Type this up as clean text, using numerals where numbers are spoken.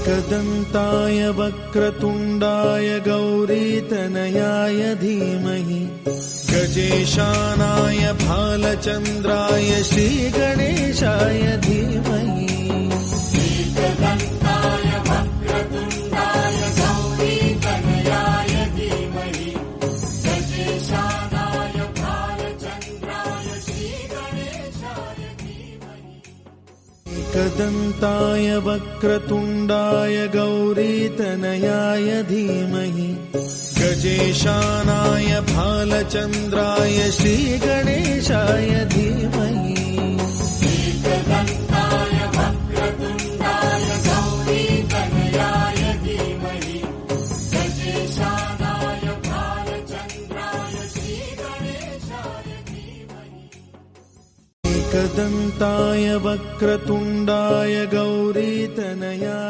एकदन्ताय वक्रतुण्डाय गौरीतनयाय धीमहि गजेशानाय भालचन्द्राय श्रीगणेशाय धीमहि एकदन्ताय वक्रतुण्डाय गौरीतनयाय धीमहि गजेशानाय भालचन्द्राय श्रीगणेशाय धीमहि एकदन्ताय वक्रतुण्डाय गौरीतनयाय धीमहि गजेशानाय भालचन्द्राय श्रीगणेशाय धीमहि एकदन्ताय वक्रतुण्डाय गौरीतनयाय धीमहि गजेशानाय भालचन्द्राय श्रीगणेशाय धीमहि एकदन्ताय वक्रतुण्डाय गौरीतनयाय